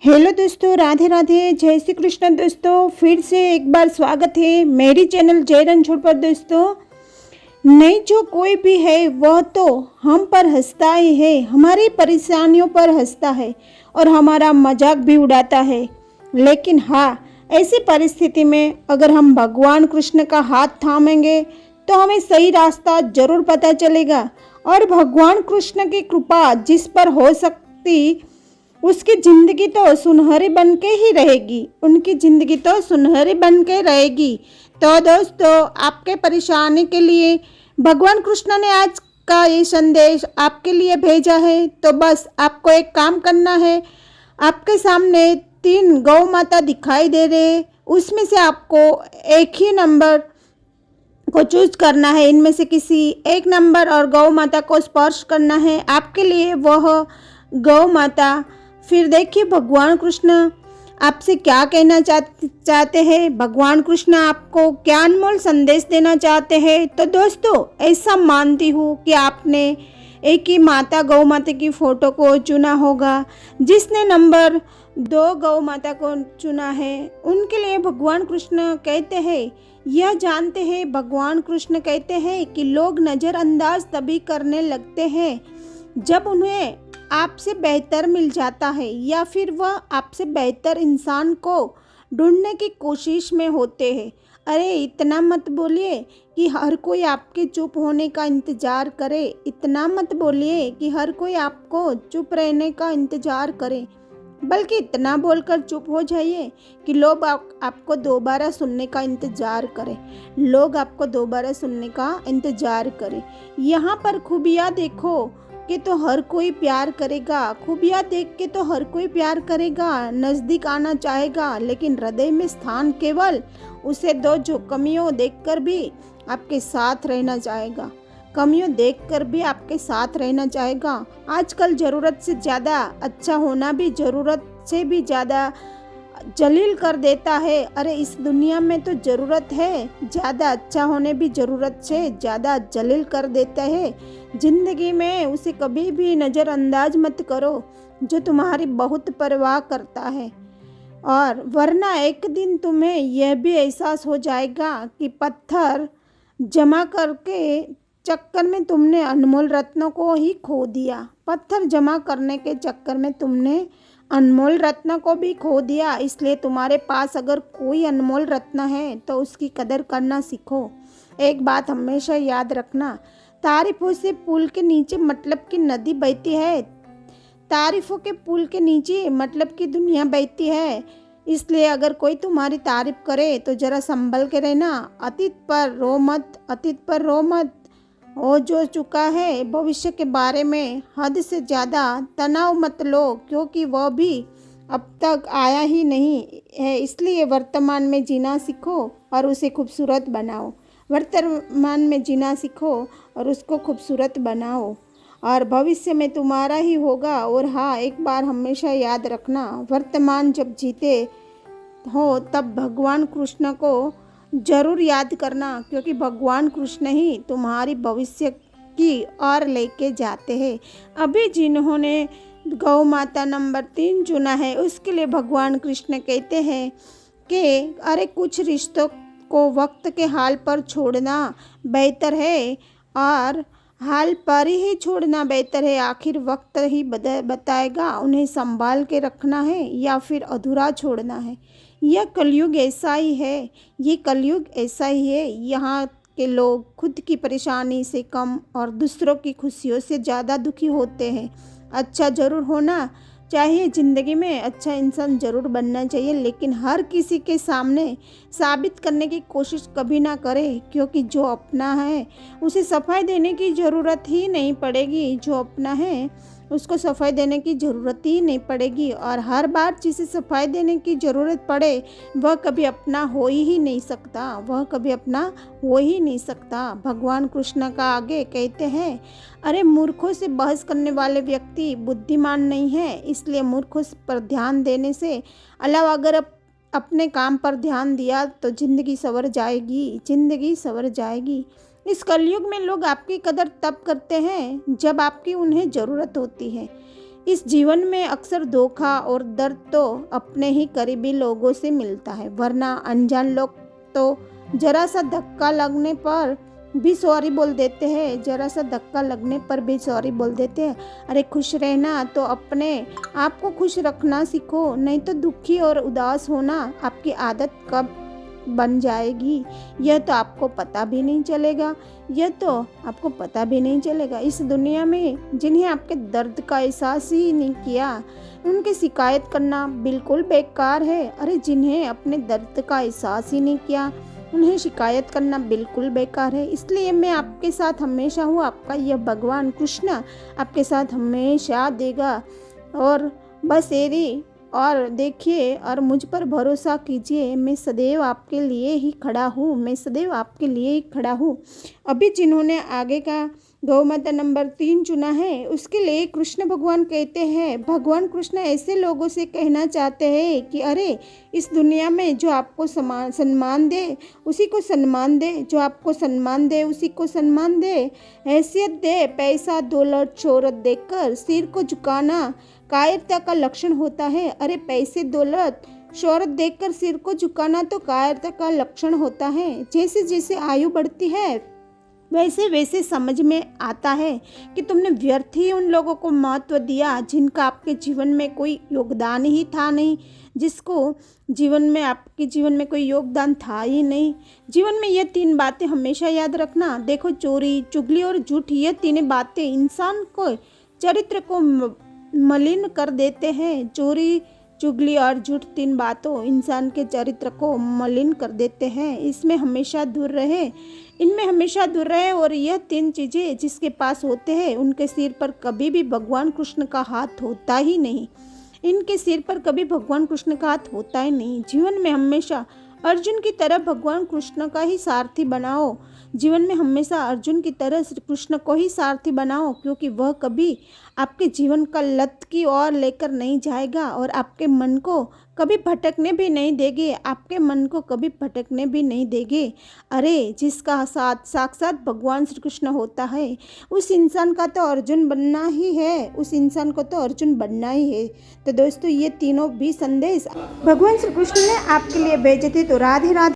Hello दोस्तों, राधे राधे, जय श्री कृष्ण। दोस्तों फिर से एक बार स्वागत है मेरी चैनल जय रणछोड़ पर। दोस्तों नहीं, जो कोई भी है वह तो हम पर हंसता ही है, हमारी परेशानियों पर हंसता है और हमारा मजाक भी उड़ाता है। लेकिन हाँ, ऐसी परिस्थिति में अगर हम भगवान कृष्ण का हाथ थामेंगे तो हमें सही रास्ता जरूर पता चलेगा और भगवान कृष्ण की कृपा जिस पर हो सकती उसकी ज़िंदगी तो सुनहरी बन के ही रहेगी, उनकी ज़िंदगी तो सुनहरी बन के रहेगी। तो दोस्तों, आपके परेशानी के लिए भगवान कृष्ण ने आज का ये संदेश आपके लिए भेजा है। तो बस आपको एक काम करना है। आपके सामने 3 गौ माता दिखाई दे रहे, उसमें से आपको एक ही नंबर को चूज करना है। इनमें से किसी एक नंबर और गौ माता को स्पर्श करना है। आपके लिए वह गौ माता, फिर देखिए भगवान कृष्ण आपसे क्या कहना चाहते हैं, भगवान कृष्ण आपको क्या अनमोल संदेश देना चाहते हैं। तो दोस्तों, ऐसा मानती हूँ कि आपने एक ही माता गौ माता की फ़ोटो को चुना होगा। जिसने नंबर 2 गौ माता को चुना है, उनके लिए भगवान कृष्ण कहते हैं, यह जानते हैं, भगवान कृष्ण कहते हैं कि लोग नज़रअंदाज तभी करने लगते हैं जब उन्हें आपसे बेहतर मिल जाता है या फिर वह आपसे बेहतर इंसान को ढूंढने की कोशिश में होते हैं। अरे इतना मत बोलिए कि हर कोई आपके चुप होने का इंतज़ार करे, इतना मत बोलिए कि हर कोई आपको चुप रहने का इंतज़ार करे, बल्कि इतना बोलकर चुप हो जाइए कि लोग आपको दोबारा सुनने का इंतज़ार करें, लोग आपको दोबारा सुनने का इंतज़ार करें। यहाँ पर खूबियाँ देखो कि तो हर कोई प्यार करेगा, खूबियाँ देख के तो हर कोई प्यार करेगा, नज़दीक आना चाहेगा, लेकिन हृदय में स्थान केवल उसे दो जो कमियों देखकर भी आपके साथ रहना चाहेगा, कमियों देखकर भी आपके साथ रहना चाहेगा। आजकल ज़रूरत से ज़्यादा अच्छा होना भी ज़रूरत से भी ज़्यादा जलील कर देता है। अरे इस दुनिया में तो ज़रूरत है, ज़्यादा अच्छा होने भी ज़रूरत से ज़्यादा जलील कर देता है। ज़िंदगी में उसे कभी भी नज़रअंदाज मत करो जो तुम्हारी बहुत परवाह करता है, और वरना एक दिन तुम्हें यह भी एहसास हो जाएगा कि पत्थर जमा करके चक्कर में तुमने अनमोल रत्नों को ही खो दिया। पत्थर जमा करने के चक्कर में तुमने अनमोल रत्न को भी खो दिया। इसलिए तुम्हारे पास अगर कोई अनमोल रत्न है तो उसकी कदर करना सीखो। एक बात हमेशा याद रखना, तारीफों से पुल के नीचे मतलब की नदी बहती है, तारीफों के पुल के नीचे मतलब की दुनिया बहती है। इसलिए अगर कोई तुम्हारी तारीफ करे तो जरा संभल के रहना। अतीत पर रो मत, अतीत पर रो मत। हो जो चुका है भविष्य के बारे में हद से ज़्यादा तनाव मत लो, क्योंकि वह भी अब तक आया ही नहीं है। इसलिए वर्तमान में जीना सीखो और उसे खूबसूरत बनाओ, वर्तमान में जीना सीखो और उसको खूबसूरत बनाओ, और भविष्य में तुम्हारा ही होगा। और हाँ, एक बार हमेशा याद रखना, वर्तमान जब जीते हो तब भगवान कृष्ण को जरूर याद करना, क्योंकि भगवान कृष्ण ही तुम्हारी भविष्य की ओर लेके जाते हैं। अभी जिन्होंने गौ माता नंबर 3 चुना है, उसके लिए भगवान कृष्ण कहते हैं कि अरे कुछ रिश्तों को वक्त के हाल पर छोड़ना बेहतर है, और हाल पर ही छोड़ना बेहतर है। आखिर वक्त ही बताएगा उन्हें संभाल के रखना है या फिर अधूरा छोड़ना है। यह कलयुग ऐसा ही है, ये कलयुग ऐसा ही है। यहाँ के लोग खुद की परेशानी से कम और दूसरों की खुशियों से ज़्यादा दुखी होते हैं। अच्छा ज़रूर होना चाहिए ज़िंदगी में, अच्छा इंसान ज़रूर बनना चाहिए, लेकिन हर किसी के सामने साबित करने की कोशिश कभी ना करें, क्योंकि जो अपना है उसे सफाई देने की ज़रूरत ही नहीं पड़ेगी, जो अपना है उसको सफाई देने की ज़रूरत ही नहीं पड़ेगी। और हर बार जिसे सफाई देने की ज़रूरत पड़े वह कभी अपना हो ही नहीं सकता, वह कभी अपना हो ही नहीं सकता। भगवान कृष्ण का आगे कहते हैं, अरे मूर्खों से बहस करने वाले व्यक्ति बुद्धिमान नहीं है। इसलिए मूर्खों पर ध्यान देने से अलावा अगर अपने काम पर ध्यान दिया तो ज़िंदगी संवर जाएगी, ज़िंदगी संवर जाएगी। इस कलयुग में लोग आपकी कदर तब करते हैं जब आपकी उन्हें ज़रूरत होती है। इस जीवन में अक्सर धोखा और दर्द तो अपने ही करीबी लोगों से मिलता है, वरना अनजान लोग तो जरा सा धक्का लगने पर भी सॉरी बोल देते हैं, जरा सा धक्का लगने पर भी सॉरी बोल देते हैं। अरे खुश रहना तो अपने आप को खुश रखना सीखो, नहीं तो दुखी और उदास होना आपकी आदत कब बन जाएगी यह तो आपको पता भी नहीं चलेगा। इस दुनिया में जिन्हें आपके दर्द का एहसास ही नहीं किया उनकी शिकायत करना बिल्कुल बेकार है। अरे जिन्हें अपने दर्द का एहसास ही नहीं किया उन्हें शिकायत करना बिल्कुल बेकार है। इसलिए मैं आपके साथ हमेशा हूँ, आपका यह भगवान कृष्ण आपके साथ हमेशा देगा। और बस एरी और देखिए और मुझ पर भरोसा कीजिए, मैं सदैव आपके लिए ही खड़ा हूँ। अभी जिन्होंने आगे का गौ माता नंबर 3 चुना है उसके लिए कृष्ण भगवान कहते हैं, भगवान कृष्ण ऐसे लोगों से कहना चाहते हैं कि अरे इस दुनिया में जो आपको सम्मान दे उसी को सम्मान दे, जो आपको सम्मान दे उसी को सम्मान दे, हैसियत दे। पैसा दौलत शोहरत देकर सिर को झुकाना कायरता का लक्षण होता है। अरे पैसे दौलत शोहरत देखकर सिर को झुकाना तो कायरता का लक्षण होता है। जैसे जैसे आयु बढ़ती है वैसे वैसे समझ में आता है कि तुमने व्यर्थ ही उन लोगों को महत्व दिया जिनका आपके जीवन में कोई योगदान ही था नहीं, आपके जीवन में कोई योगदान था ही नहीं। जीवन में ये 3 बातें हमेशा याद रखना। देखो, चोरी चुगली और झूठ, ये 3 बातें इंसान को चरित्र को मलिन कर देते हैं। चोरी चुगली और झूठ 3 बातों इंसान के चरित्र को मलिन कर देते हैं। इनमें हमेशा दूर रहे और यह 3 चीज़ें जिसके पास होते हैं उनके सिर पर कभी भी भगवान कृष्ण का हाथ होता ही नहीं। जीवन में हमेशा अर्जुन की तरह भगवान कृष्ण का ही सारथी बनाओ। कृष्ण को ही सारथी बनाओ, क्योंकि वह कभी आपके जीवन का लत की ओर लेकर नहीं जाएगा और आपके मन को कभी भटकने भी नहीं देंगे। अरे जिसका साथ साक्षात भगवान श्री कृष्ण होता है उस इंसान को तो अर्जुन बनना ही है। तो दोस्तों, ये तीनों भी संदेश भगवान श्री कृष्ण ने आपके लिए भेजे थे। तो राधे राधे।